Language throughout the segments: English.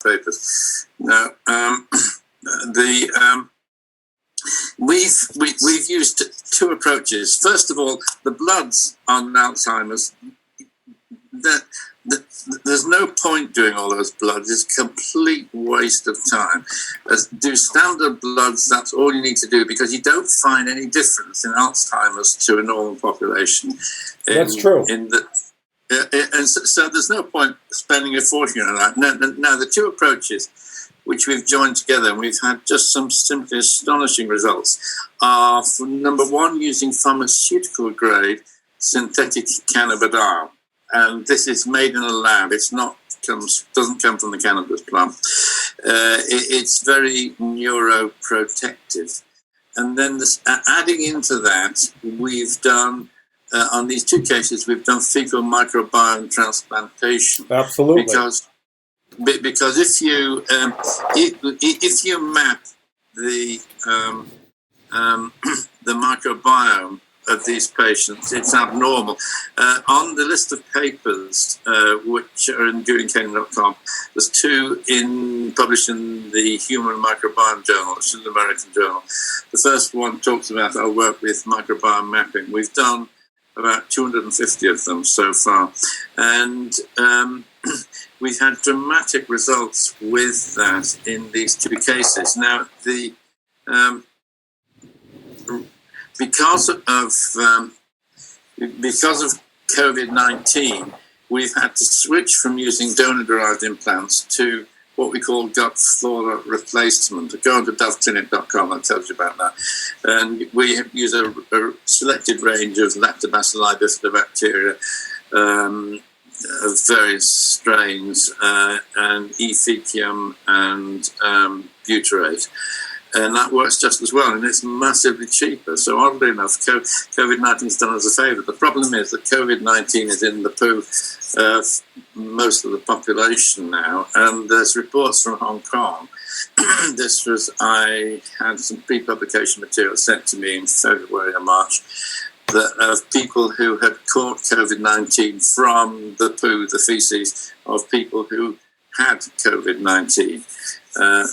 papers. Now, we've used two approaches. First of all, the bloods on Alzheimer's. There's no point doing all those bloods. It's a complete waste of time. Do standard bloods, that's all you need to do, because you don't find any difference in Alzheimer's to a normal population. That's true. And so there's no point spending a fortune on that. Now, the two approaches which we've joined together, and we've had just some simply astonishing results, are, for number one, using pharmaceutical grade synthetic cannabidiol. And this is made in a lab. Doesn't come from the cannabis plant. It's very neuroprotective. And then adding into that, we've done, on these two cases, we've done fecal microbiome transplantation. Absolutely. Because if you map the microbiome of these patients, it's abnormal. On the list of papers, which are in JulianKenyon.com, there's two published in the Human Microbiome Journal, which is an American journal. The first one talks about our work with microbiome mapping. We've done about 250 of them so far. And we've had dramatic results with that in these two cases. Now, because of COVID-19, we've had to switch from using donor-derived implants to what we call gut flora replacement. Go on to doveclinic.com, that tells you about that. And we use a selected range of lactobacilli bifidobacteria of various strains, and E. faecium and butyrate. And that works just as well, and it's massively cheaper. So oddly enough, COVID-19 has done us a favour. The problem is that COVID-19 is in the poo of most of the population now, and there's reports from Hong Kong. I had some pre-publication material sent to me in February or March, that of people who had caught COVID-19 from the poo, the feces of people who had COVID-19.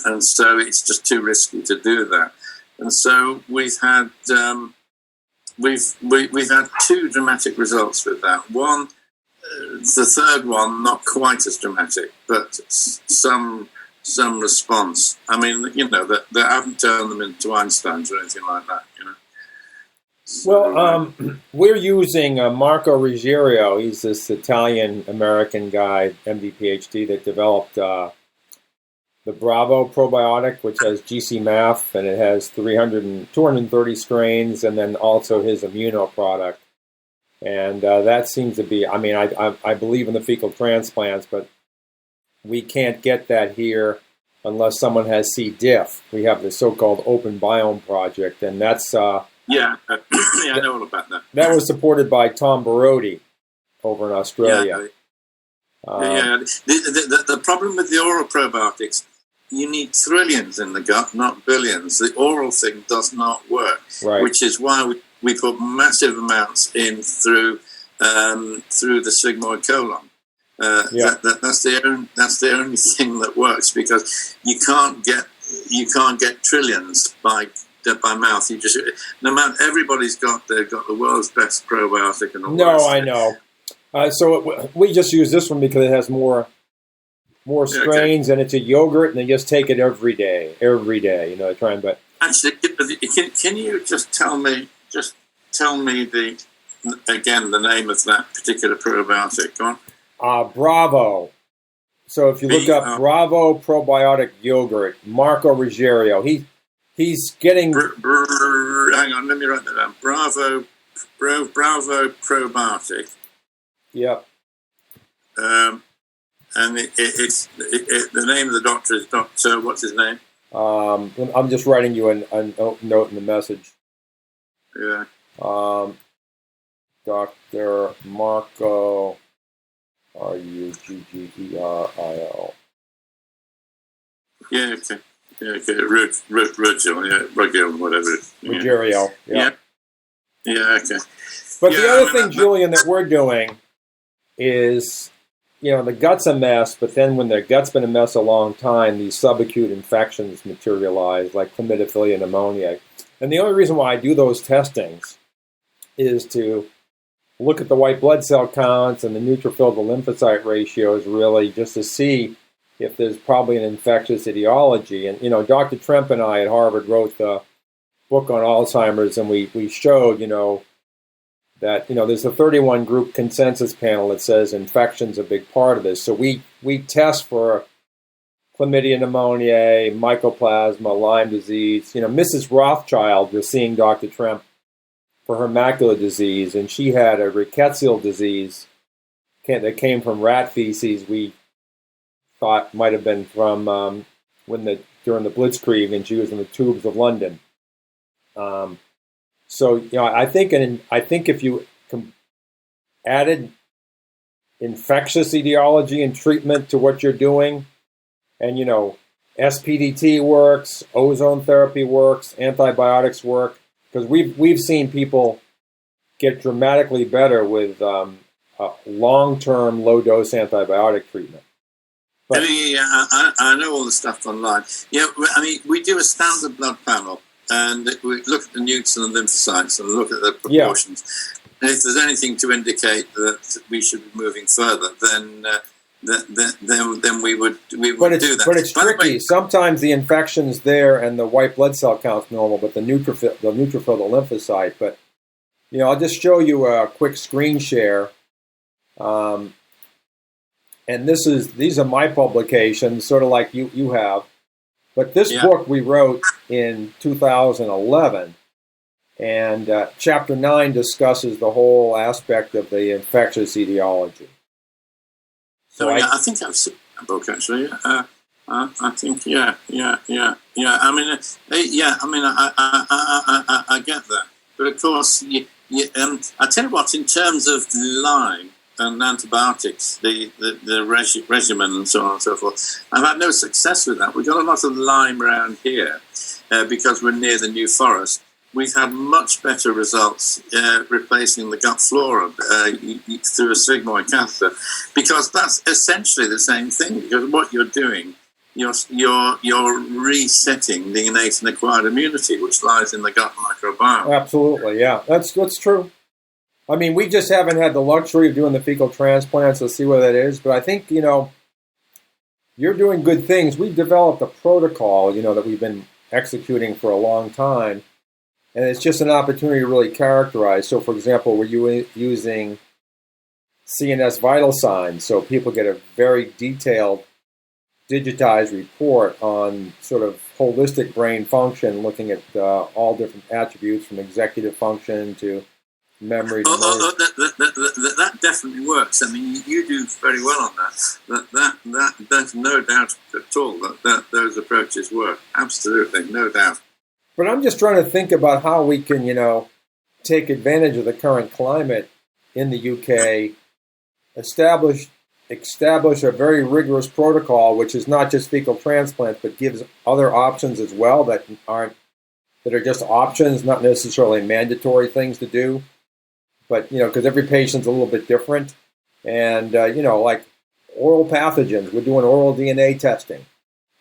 And so it's just too risky to do that. And so we've had two dramatic results with that. One, the third one, not quite as dramatic, but some response. I mean, they haven't turned them into Einsteins or anything like that. Well, we're using Marco Ruggiero. He's this Italian-American guy, MD, PhD, that developed the Bravo probiotic, which has GC-MAF, and it has 230 strains, and then also his immuno product. And that seems to be, I believe in the fecal transplants, but we can't get that here unless someone has C. diff. We have the so-called Open Biome Project, and that's... I know all about that. That was supported by Tom Barodi over in Australia. The problem with the oral probiotics, you need trillions in the gut, not billions. The oral thing does not work, right. Which is why we put massive amounts in through the sigmoid colon. That's the only thing that works, because you can't get trillions by mouth. You just everybody's they've got the world's best probiotic and all. No, I know. So we just use this one because it has more strains, and it's a yogurt, and they just take it every day. But actually, can you just tell me the name of that particular probiotic? Go on. Bravo. So if you look up Bravo probiotic yogurt, Marco Ruggiero, he's getting. Hang on, let me write that down. Bravo probiotic. Yep. And it's the name of the doctor is Dr. What's his name? I'm just writing you a note in the message. Yeah. Dr. Marco Ruggiero. Yeah. Okay. Yeah. Okay. Ruggiero, whatever. Ruggiero. Yeah. Yeah. Okay. But the other thing, Julian, that we're doing is the gut's a mess, but then when the gut's been a mess a long time, these subacute infections materialize, like chlamydia pneumonia. And the only reason why I do those testings is to look at the white blood cell counts and the neutrophil to lymphocyte ratios, really, just to see if there's probably an infectious etiology. And, Dr. Tremp and I at Harvard wrote the book on Alzheimer's, and we showed, that, there's a 31 group consensus panel that says infection's a big part of this. So we test for chlamydia pneumoniae, mycoplasma, Lyme disease. Mrs. Rothschild was seeing Dr. Tremp for her macular disease, and she had a rickettsial disease that came from rat feces. We thought might have been from during the Blitzkrieg, and she was in the tubes of London. So I think if you added infectious etiology and treatment to what you're doing, and SPDT works, ozone therapy works, antibiotics work, because we've seen people get dramatically better with long-term low-dose antibiotic treatment. But, I know all the stuff online. We do a standard blood panel, and we look at the nukes and the lymphocytes and look at the proportions. Yeah. And if there's anything to indicate that we should be moving further, then we would do that. But it's tricky. Sometimes the infection's there and the white blood cell count's normal, but the neutrophil, the lymphocyte. But I'll just show you a quick screen share. And these are my publications, sort of like you have. But this book we wrote in 2011, and Chapter 9 discusses the whole aspect of the infectious etiology. So I think I've seen that book, actually. I think, yeah. I get that. But of course, I tell you what, in terms of Lyme and antibiotics, the regimen and so on and so forth, I've had no success with that. We've got a lot of Lyme around here because we're near the New Forest. We've had much better results replacing the gut flora through a sigmoid catheter, because that's essentially the same thing. Because what you're doing, you're resetting the innate and acquired immunity, which lies in the gut microbiome. Absolutely, yeah, that's true. I mean, we just haven't had the luxury of doing the fecal transplants. Let's see what that is. But I think, you're doing good things. We've developed a protocol, that we've been executing for a long time. And it's just an opportunity to really characterize. So, for example, we're using CNS vital signs. So people get a very detailed, digitized report on sort of holistic brain function, looking at all different attributes from executive function to memory. That definitely works. I mean, you do very well on that. There's no doubt at all that those approaches work. Absolutely, no doubt. But I'm just trying to think about how we can, take advantage of the current climate in the UK, establish a very rigorous protocol, which is not just fecal transplant, but gives other options as well that are just options, not necessarily mandatory things to do. But, because every patient's a little bit different. And, like oral pathogens, we're doing oral DNA testing.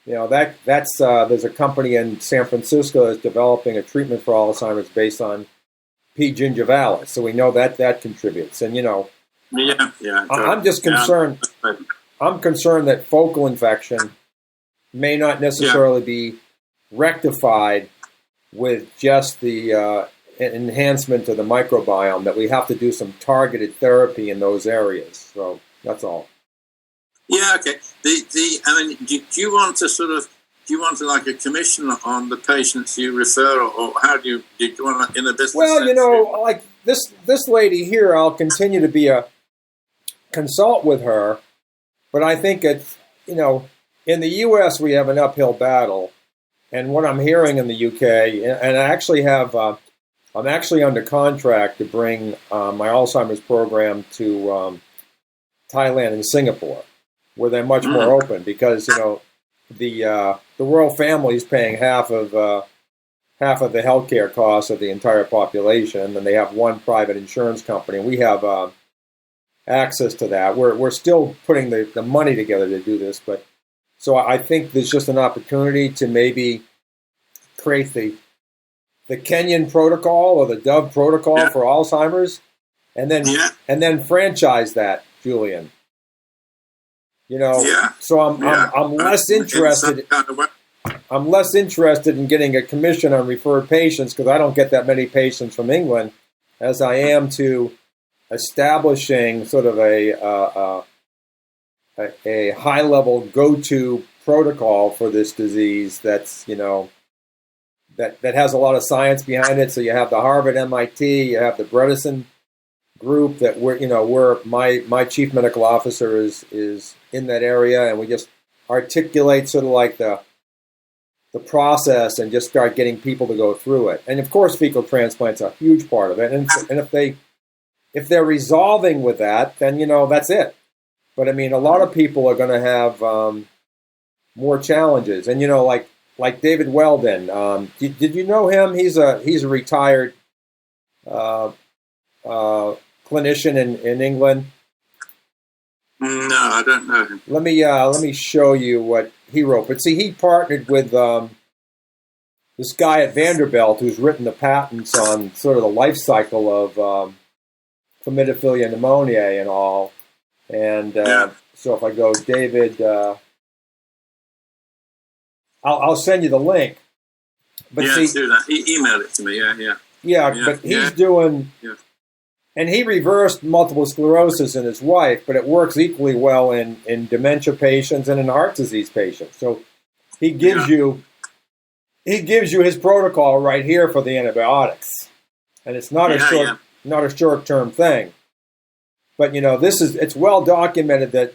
That's there's a company in San Francisco that's developing a treatment for Alzheimer's based on P. gingivalis. So we know that contributes. And, I'm just concerned. Yeah. I'm concerned that focal infection may not necessarily be rectified with just the enhancement of the microbiome, that we have to do some targeted therapy in those areas. So that's all. Yeah, okay. Do you want to like a commission on the patients you refer, or how do you want to, in a business sense? Like this lady here, I'll continue to be a consult with her, but I think it's, in the U.S. we have an uphill battle, and what I'm hearing in the UK, and I actually have, I'm actually under contract to bring my Alzheimer's program to Thailand and Singapore, where they're much more open, because the royal family is paying half of the healthcare costs of the entire population, and they have one private insurance company. We have access to that. We're still putting the money together to do this, but so I think there's just an opportunity to maybe create the Kenyon protocol or the Dove protocol for Alzheimer's, and then franchise that, Julian. So I'm less interested. I'm less interested in getting a commission on referred patients because I don't get that many patients from England, as I am to establishing sort of a high level go-to protocol for this disease that's that has a lot of science behind it. So you have the Harvard, MIT, you have the Bredesen group that where my chief medical officer is in that area, and we just articulate sort of like the process and just start getting people to go through it. And of course, fecal transplant's a huge part of it. And if they're resolving with that, then that's it. But I mean, a lot of people are going to have more challenges. And like David Weldon, did you know him? He's a retired clinician in England. No, I don't know him. Let me show you what he wrote. But see, he partnered with this guy at Vanderbilt who's written the patents on sort of the life cycle of chlamydia pneumoniae and all. And so if I go, David, I'll send you the link. But see, do that. Email it to me. But he's doing. Yeah. And he reversed multiple sclerosis in his wife, but it works equally well in dementia patients and in heart disease patients. So he gives you his protocol right here for the antibiotics, and it's not a short-term thing. But it's well documented that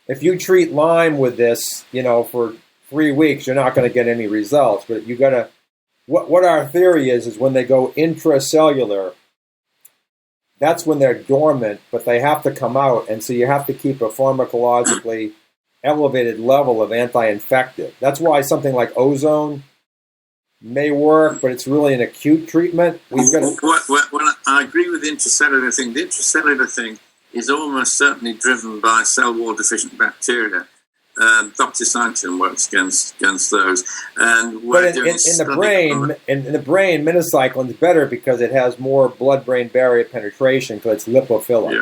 if you treat Lyme with this, for 3 weeks, you're not going to get any results. But you got to. What our theory is when they go intracellular. That's when they're dormant, but they have to come out, and so you have to keep a pharmacologically elevated level of anti-infective. That's why something like ozone may work, but it's really an acute treatment. I agree with the intracellular thing. The intracellular thing is almost certainly driven by cell wall deficient bacteria. Doxycycline works against those, and but in the brain, minocycline is better because it has more blood-brain barrier penetration because it's lipophilic.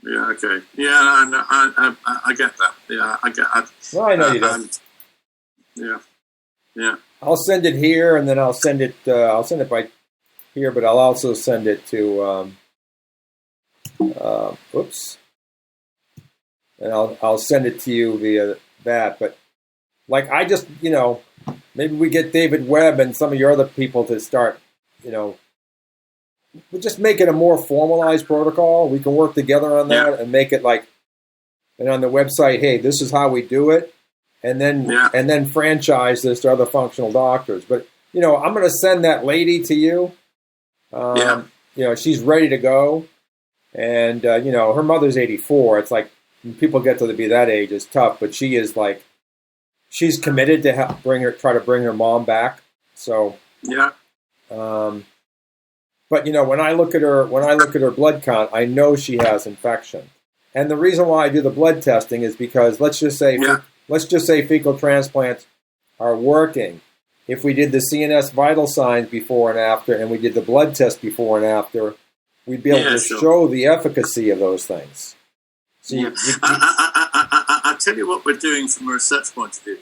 Yeah. Okay. Yeah. I get that. Yeah. I get. Well, I know you don't. Yeah. I'll send it here, and then I'll send it. I'll send it by here, but I'll also send it to. Oops. And I'll send it to you via that. But I just, maybe we get David Webb and some of your other people to start, we'll just make it a more formalized protocol. We can work together on that and make it and on the website, hey, this is how we do it. And then franchise this to other functional doctors. But, I'm going to send that lady to you. She's ready to go. And, her mother's 84. It's like, when people get to be that age, it's tough, but she is she's committed to try to bring her mom back. So but when I look at her blood count, I know she has infection, and the reason why I do the blood testing is because let's just say fecal transplants are working. If we did the CNS vital signs before and after, and we did the blood test before and after, we'd be able to show the efficacy of those things. So I'll tell you what we're doing from a research point of view.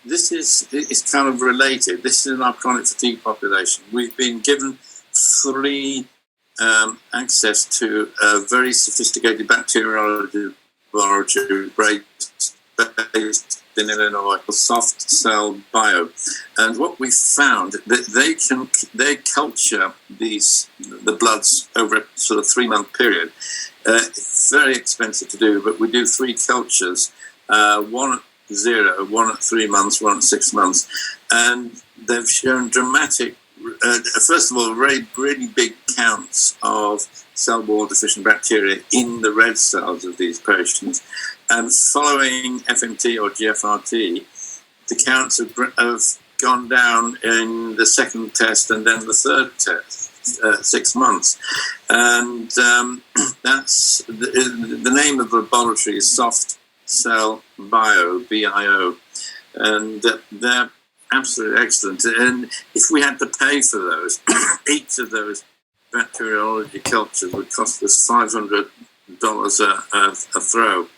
This is kind of related. This is in our chronic fatigue population. We've been given free access to a very sophisticated bacteriology laboratory based in Illinois called Soft Cell Bio, and what we found that they culture the bloods over a sort of 3-month period. It's very expensive to do, but we do 3 cultures, one at 0, one at 3 months, one at 6 months, and they've shown dramatic. First of all, really big counts of cell wall deficient bacteria in the red cells of these patients. And following FMT or GFRT, the counts have gone down in the second test and then the third test. 6 months. And that's the name of the laboratory is Soft Cell Bio, BIO. And they're absolutely excellent. And if we had to pay for those, each of those bacteriology cultures would cost us $500 a throw.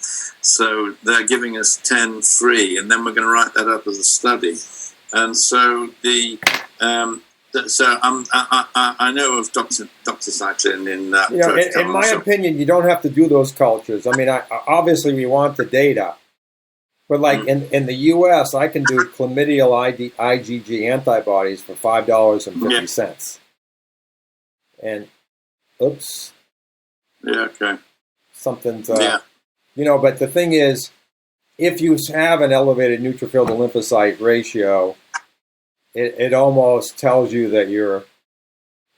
So they're giving us 10 free, and then we're going to write that up as a study. And so I know of doxycycline in that. In my opinion, you don't have to do those cultures. I mean, obviously we want the data, but like in the U.S., I can do chlamydial IgG antibodies for $5.50. And oops. Yeah. Okay. Something's. But the thing is, if you have an elevated neutrophil to lymphocyte ratio, it almost tells you that you're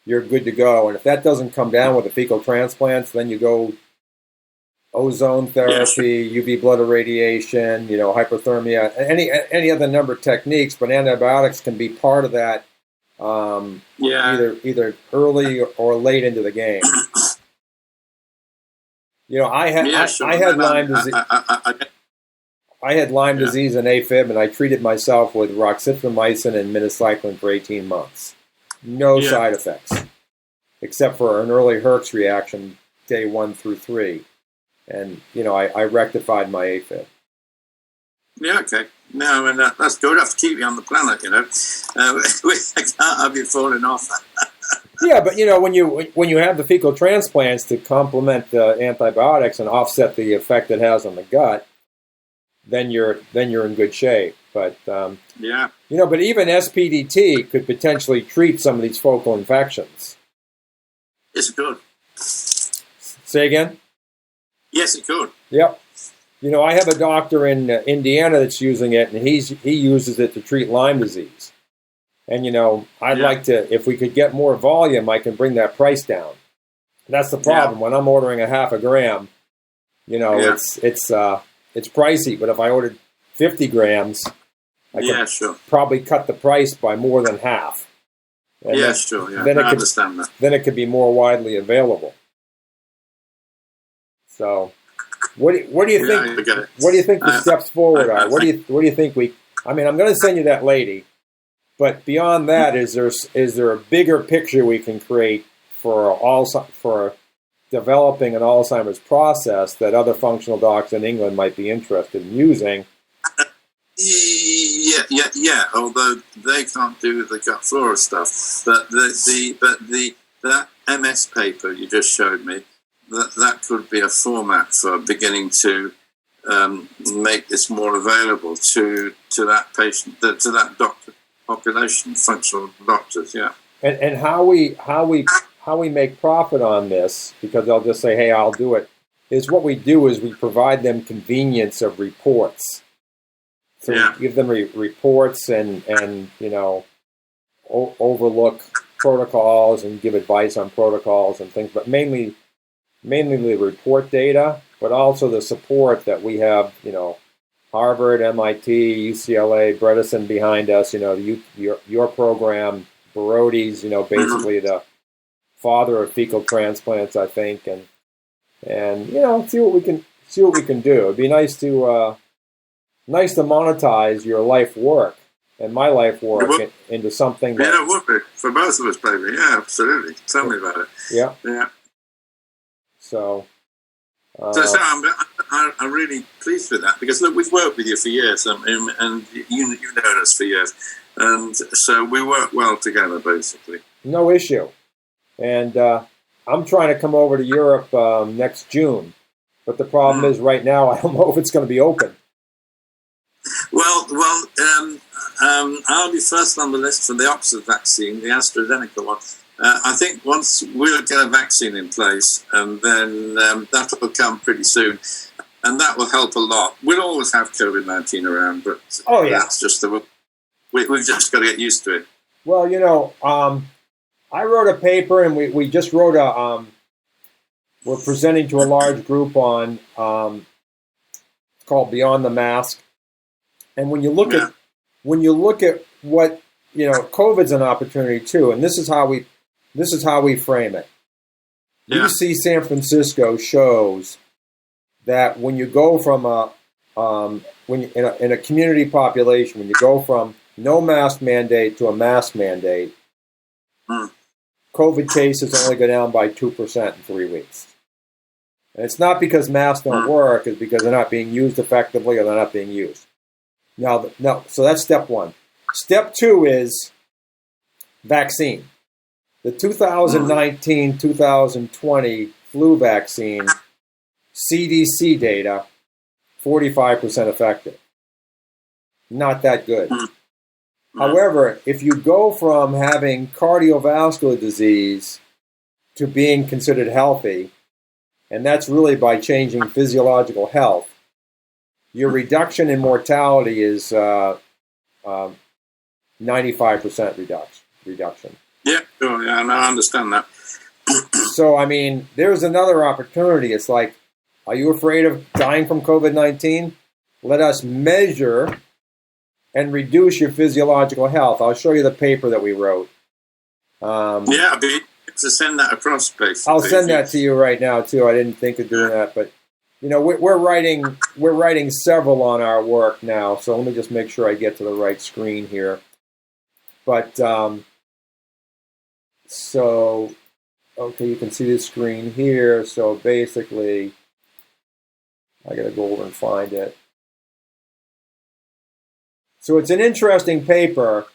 good to go. And if that doesn't come down with the fecal transplants, then you go ozone therapy, UV blood irradiation, hypothermia, any other number of techniques. But antibiotics can be part of that, either early or late into the game. I had Lyme disease. I had Lyme disease and AFib, and I treated myself with roxithromycin and minocycline for 18 months. No side effects, except for an early Herx reaction day 1 through 3. And, I rectified my AFib. Yeah, okay. No, and that's good enough to keep you on the planet, I can't have you falling off. Yeah, but, when you have the fecal transplants to complement the antibiotics and offset the effect it has on the gut, then you're in good shape. But but even SPDT could potentially treat some of these focal infections. Yes, it could. Say again? Yes, it could. Yep. I have a doctor in Indiana that's using it, and he uses it to treat Lyme disease. And I'd like to, if we could get more volume, I can bring that price down. That's the problem. When I'm ordering a half a gram, it's pricey, but if I ordered 50 grams, I could probably cut the price by more than half. And Then I understand that. Then it could be more widely available. So, what do you think? What do you think the steps forward are? What do you think I'm going to send you that lady, but beyond that, is there a bigger picture we can create for developing an Alzheimer's process that other functional docs in England might be interested in using? Yeah. Although they can't do the gut flora stuff, but that MS paper you just showed me, that could be a format for beginning to make this more available to that patient, to that doctor population, functional doctors. Yeah. And how we make profit on this, because they'll just say, hey, I'll do it, is what we do is we provide them convenience of reports. So we give them reports and overlook protocols and give advice on protocols and things, but mainly the report data, but also the support that we have, Harvard, MIT, UCLA, Bredesen behind us, your program, Barodi's, basically the father of fecal transplants, I think, and see what we can do. It'd be nice to monetize your life work and my life work into something that... Yeah, it would be. For both of us, baby. Yeah, absolutely. Tell me about it. Yeah. Yeah. So I'm really pleased with that, because, look, we've worked with you for years, and you've known us for years. And so we work well together, basically. No issue. And I'm trying to come over to Europe next June. But the problem is right now I don't know if it's going to be open. Well, I'll be first on the list for the Oxford vaccine, the AstraZeneca one. I think once we'll get a vaccine in place, and then that will come pretty soon, and that will help a lot. We'll always have COVID-19 around, but that's just we've just got to get used to it. Well, I wrote a paper, and we just wrote we're presenting to a large group on it's called Beyond the Mask. And when you look at what COVID's an opportunity too, and this is how we this is how we frame it. Yeah. UC San Francisco shows that when you go from in a community population, when you go from no mask mandate to a mask mandate, COVID cases only go down by 2% in 3 weeks. And it's not because masks don't work; it's because they're not being used effectively or they're not being used. No. So that's step one. Step two is vaccine. The 2019-2020 flu vaccine, CDC data, 45% effective. Not that good. However, if you go from having cardiovascular disease to being considered healthy, and that's really by changing physiological health, your reduction in mortality is 95% reduction. Yeah, sure, yeah, I understand that. So, I mean, there's another opportunity. It's like, are you afraid of dying from COVID-19? Let us measure and reduce your physiological health. I'll show you the paper that we wrote. Yeah, I'd be to send that across, please. I'll send that to you right now too. I didn't think of doing that, but we're writing several on our work now. So let me just make sure I get to the right screen here. But so okay, you can see the screen here. So basically, I got to go over and find it. So it's an interesting paper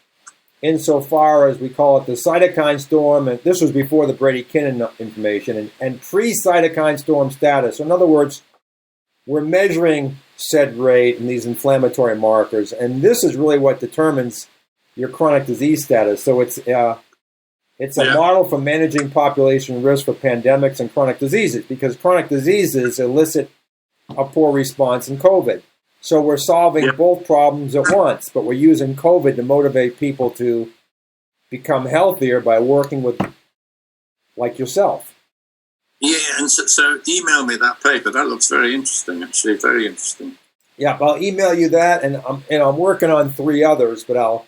insofar as we call it the cytokine storm, and this was before the Brady-Kinnon information, and pre-cytokine storm status. So in other words, we're measuring SED rate and these inflammatory markers, and this is really what determines your chronic disease status. So it's a model for managing population risk for pandemics and chronic diseases, because chronic diseases elicit a poor response in COVID. So we're solving both problems at once, but we're using COVID to motivate people to become healthier by working with, like yourself. Yeah, and so email me that paper. That looks very interesting, actually, very interesting. Yeah, I'll email you that, and I'm working on 3 others, but I'll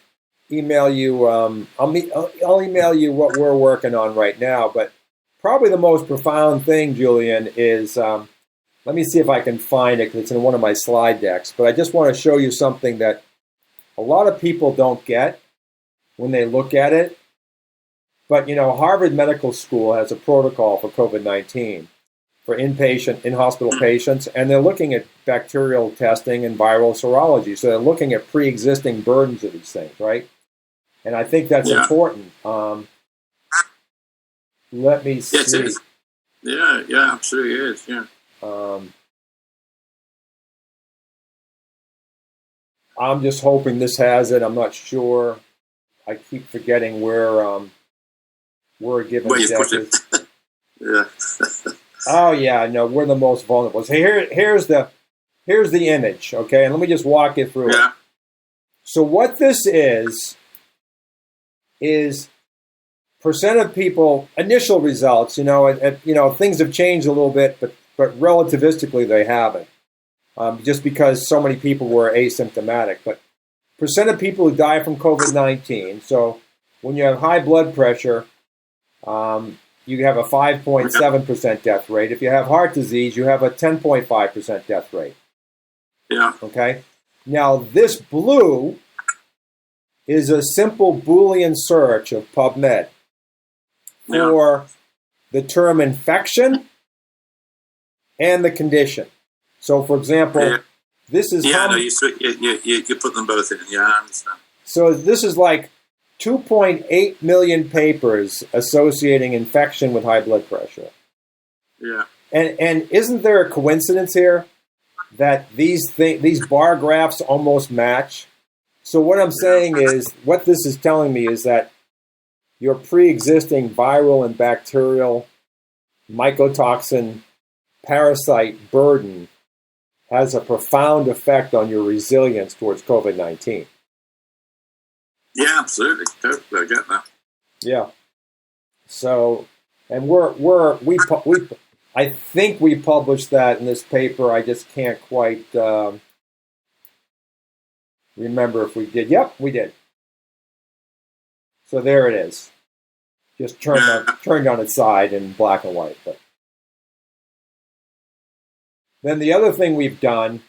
email you. I'll email you what we're working on right now. But probably the most profound thing, Julian, is. Let me see if I can find it, because it's in one of my slide decks. But I just want to show you something that a lot of people don't get when they look at it. But, Harvard Medical School has a protocol for COVID-19 for in-hospital patients, and they're looking at bacterial testing and viral serology. So they're looking at pre-existing burdens of these things, right? And I think that's important. Let me see. Yes, it is. Yeah, absolutely is, yeah. I'm just hoping this has it. I'm not sure. I keep forgetting where we're given. Where you put it. Yeah. Oh yeah, no, we're the most vulnerable. So here's the image, okay? And let me just walk you through it. So what this is percent of people, initial results, things have changed a little bit, but relativistically they haven't. Just because so many people were asymptomatic. But percent of people who die from COVID-19, so when you have high blood pressure, you have a 5.7% death rate. If you have heart disease, you have a 10.5% death rate. Yeah. Okay? Now, this blue is a simple Boolean search of PubMed for the term infection and the condition. So, for example, this is... you put them both in. Yeah, I understand. So this is like 2.8 million papers associating infection with high blood pressure. Yeah. And isn't there a coincidence here that these bar graphs almost match? So what I'm saying is, what this is telling me is that your pre-existing viral and bacterial mycotoxin parasite burden has a profound effect on your resilience towards COVID-19. Yeah, absolutely. Totally, I get that. Yeah. So, and I think we published that in this paper. I just can't quite remember if we did. Yep, we did. So there it is. just turned on its side in black and white. But then the other thing we've done,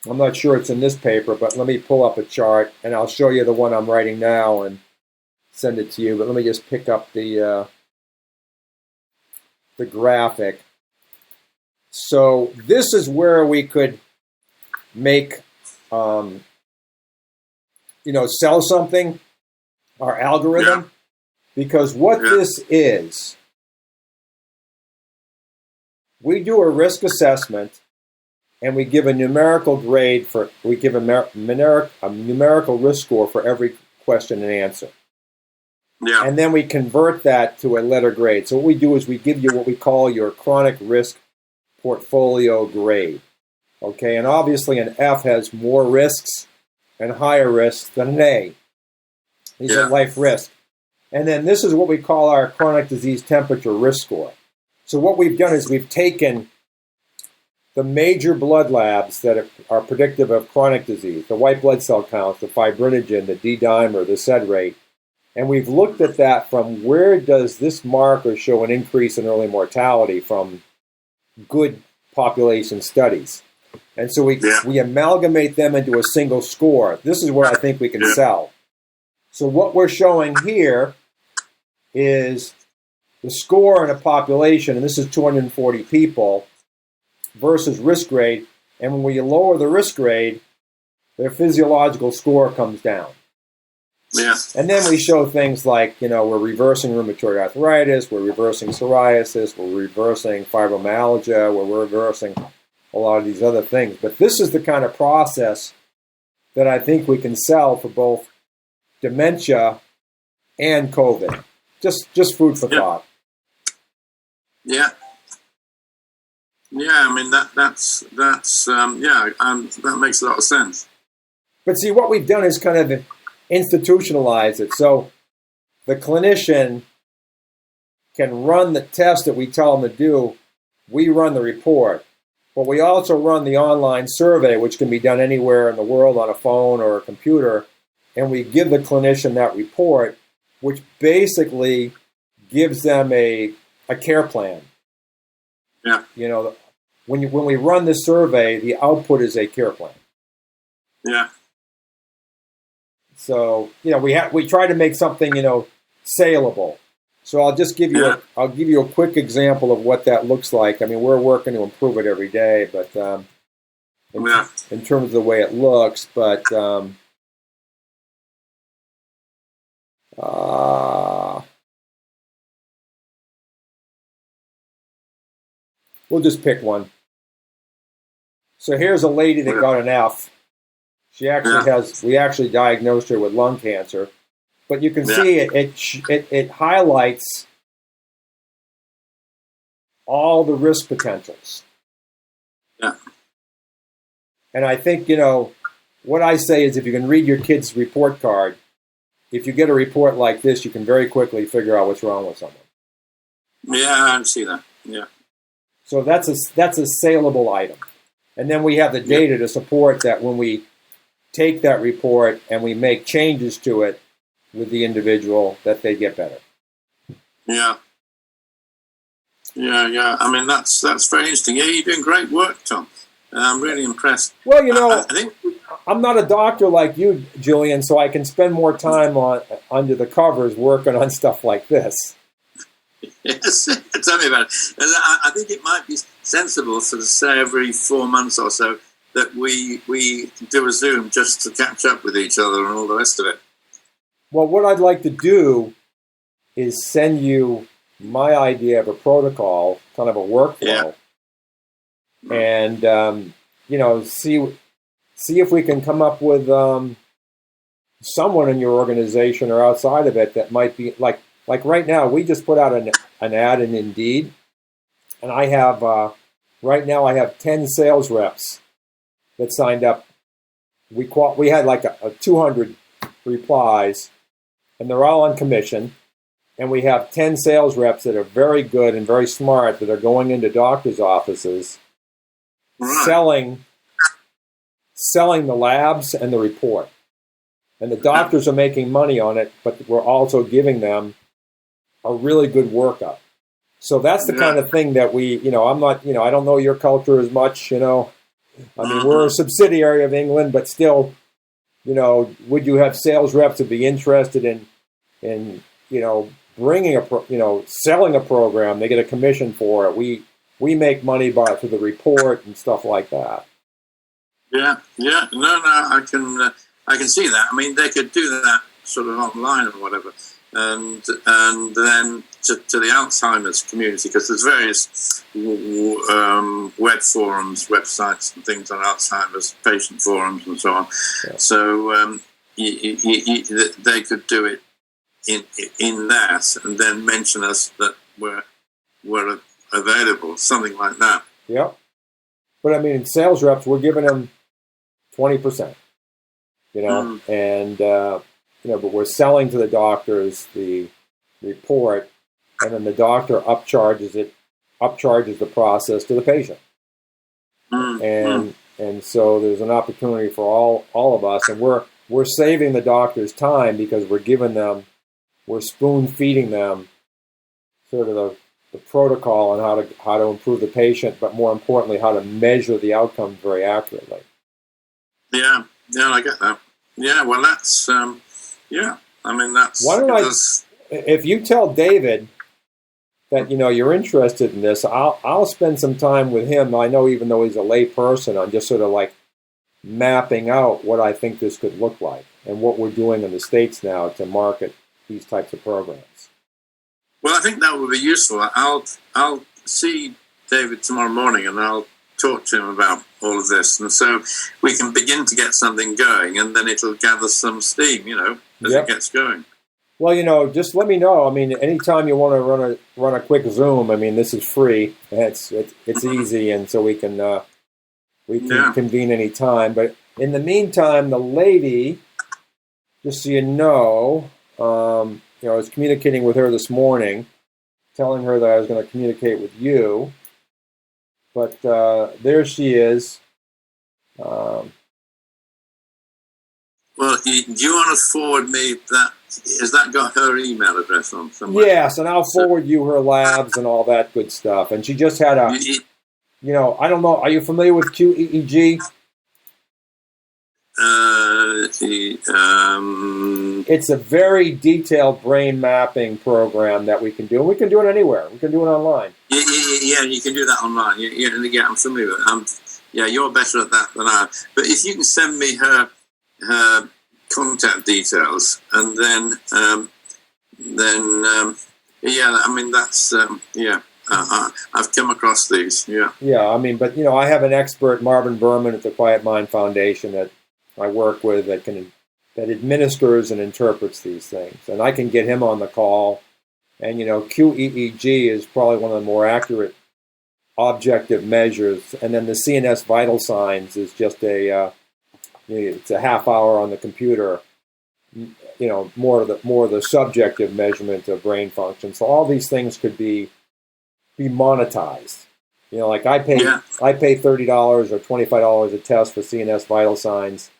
I'm not sure it's in this paper, but let me pull up a chart and I'll show you the one I'm writing now and send it to you. But let me just pick up the graphic. So this is where we could make, sell something, our algorithm, because what this is, we do a risk assessment and we give a numerical grade we give a numerical risk score for every question and answer. Yeah. And then we convert that to a letter grade. So what we do is we give you what we call your chronic risk portfolio grade. Okay, and obviously an F has more risks and higher risks than an A. These are life risks. And then this is what we call our chronic disease temperature risk score. So what we've done is we've taken the major blood labs that are predictive of chronic disease, the white blood cell counts, the fibrinogen, the D-dimer, the SED rate, and we've looked at that from where does this marker show an increase in early mortality from good population studies. And so we amalgamate them into a single score. This is where I think we can sell. So what we're showing here is the score in a population, and this is 240 people, versus risk grade. And when you lower the risk grade, their physiological score comes down. Yeah. And then we show things like, we're reversing rheumatoid arthritis, we're reversing psoriasis, we're reversing fibromyalgia, we're reversing a lot of these other things. But this is the kind of process that I think we can sell for both dementia and COVID. Just food for thought. Yeah. Yeah, I mean that makes a lot of sense. But see, what we've done is kind of institutionalize it. So the clinician can run the test that we tell them to do. We run the report. But we also run the online survey, which can be done anywhere in the world on a phone or a computer. And we give the clinician that report, which basically gives them a care plan. Yeah. When we run the survey, the output is a care plan. Yeah. So we try to make something saleable. So I'll just give you a quick example of what that looks like. I mean, we're working to improve it every day, but in terms of the way it looks, but we'll just pick one. So here's a lady that got an F. She actually we actually diagnosed her with lung cancer, but you can see it highlights all the risk potentials. Yeah. And I think, what I say is if you can read your kid's report card, if you get a report like this, you can very quickly figure out what's wrong with someone. Yeah, I see that. Yeah. So that's a saleable item. And then we have the data to support that when we take that report and we make changes to it with the individual, that they get better. Yeah. I mean, that's very interesting. Yeah, you're doing great work, Tom. I'm really impressed. Well, I think I'm not a doctor like you, Julian, so I can spend more time under the covers working on stuff like this. Yes, tell me about it. I think it might be sensible for, say, every 4 months or so that we do a Zoom just to catch up with each other and all the rest of it. Well, what I'd like to do is send you my idea of a protocol, kind of a workflow, and see if we can come up with someone in your organization or outside of it that might be like right now. We just put out an ad in Indeed, and I have right now I have 10 sales reps that signed up. We had like a 200 replies, and they're all on commission. And we have 10 sales reps that are very good and very smart that are going into doctors' offices, selling the labs and the report. And the doctors are making money on it, but we're also giving them a really good workup. So that's the kind of thing that we, I'm not, I don't know your culture as much, I mean, we're a subsidiary of England, but still, would you have sales reps to be interested in bringing selling a program? They get a commission for it. We make money for the report and stuff like that. Yeah. No, I can see that. I mean, they could do that sort of online or whatever, and then to the Alzheimer's community, because there's various web forums, websites, and things on Alzheimer's patient forums and so on. Yeah. So they could do it in that, and then mention us that we're available, something like that. Yep. But I mean, in sales reps, we're giving them 20%, and but we're selling to the doctors the report, and then the doctor upcharges the process to the patient. And so there's an opportunity for all of us, and we're saving the doctors time because we're spoon feeding them sort of the protocol on how to improve the patient, but more importantly, how to measure the outcome very accurately. Yeah, I get that. Yeah, well, that's I mean, that's. Why don't if you tell David that you're interested in this, I'll spend some time with him. I know, even though he's a lay person, on just sort of like mapping out what I think this could look like and what we're doing in the States now to market these types of programs. Well, I think that would be useful. I'll see David tomorrow morning, and I'll talk to him about all of this, and so we can begin to get something going, and then it'll gather some steam, as it gets going. Well, just let me know. I mean, anytime you want to run a quick Zoom, I mean, this is free. It's easy, and so we can convene any time. But in the meantime, the lady, just so you know, I was communicating with her this morning, telling her that I was going to communicate with you. But there she is. Well, do you want to forward me that? Has that got her email address on somewhere? Yes, and I'll forward you her labs and all that good stuff. And she just had I don't know, are you familiar with QEEG? It's a very detailed brain mapping program that we can do. And we can do it anywhere. We can do it online. Yeah, you can do that online. I'm familiar with it. You're better at that than I. But if you can send me her contact details, and then I mean, that's I've come across these. Yeah, I mean, but I have an expert, Marvin Berman at the Quiet Mind Foundation, that I work with that administers and interprets these things, and I can get him on the call. And QEEG is probably one of the more accurate objective measures, and then the CNS vital signs is just it's a half hour on the computer. More of the subjective measurement of brain function. So all these things could be monetized. Like I pay $30 or $25 a test for CNS vital signs.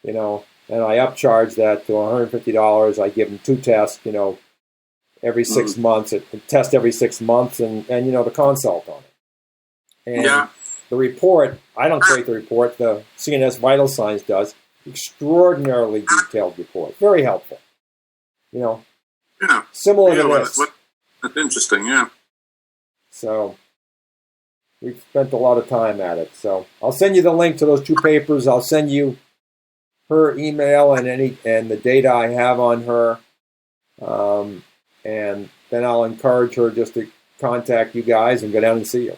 And I upcharge that to $150. I give them 2 tests. Every 6 months, a test every 6 months, and the consult on it. And the report, I don't create the report. The CNS vital signs does. Extraordinarily detailed report. Very helpful. Similar to this. That's interesting, yeah. So we've spent a lot of time at it. So I'll send you the link to those 2 papers. I'll send you her email and the data I have on her. And then I'll encourage her just to contact you guys and go down and see you.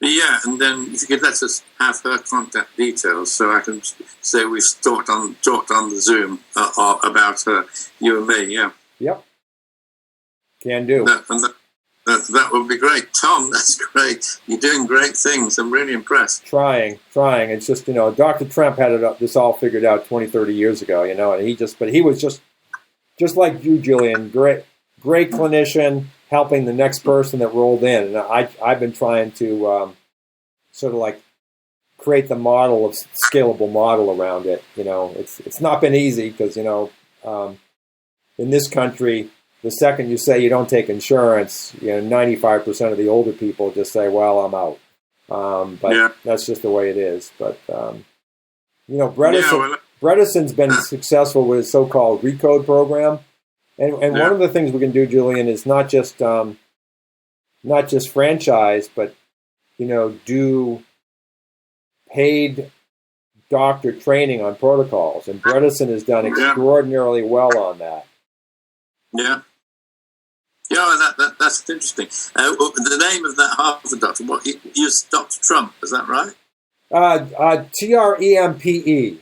Yeah, and then if you could let us have her contact details, so I can say we've talked on the Zoom about her, you and me. Yeah. Yep. Can do. That would be great, Tom. That's great. You're doing great things. I'm really impressed. Trying. It's just Dr. Tremp had this all figured out 20, 30 years ago. And he was just like you, Julian. Great clinician, helping the next person that rolled in. And I've been trying to sort of like create the model of scalable model around it. It's not been easy because in this country the second you say you don't take insurance, 95% of the older people just say, well, I'm out. But that's just the way it is. But, Bredesen's been successful with his so-called Recode program. And one of the things we can do, Julian, is not just franchise, but, do paid doctor training on protocols. And Bredesen has done extraordinarily well on that. Yeah. Yeah, that's interesting. The name of that Harvard doctor, he was Dr. Trump, is that right? Trempe.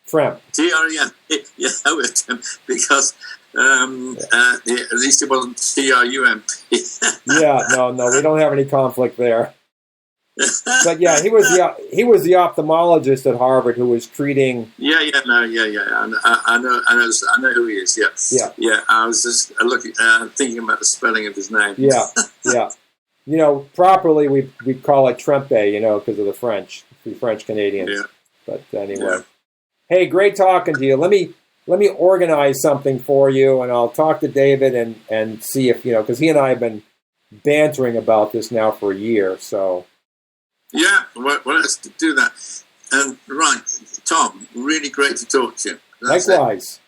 Tremp. Tremp. Yeah, with him, because at least it wasn't Trump. Yeah, no, we don't have any conflict there. But yeah, he was the ophthalmologist at Harvard who was treating. I know who he is. Yeah. I was just thinking about the spelling of his name. Yeah. Properly we call it Trempe, because of the French Canadians. Yeah. But anyway, hey, great talking to you. Let me organize something for you, and I'll talk to David and see if because he and I have been bantering about this now for a year, so. Yeah, well, let's do that. And right, Tom, really great to talk to you. Likewise.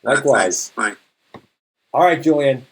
Thanks. Bye. All right, Julian.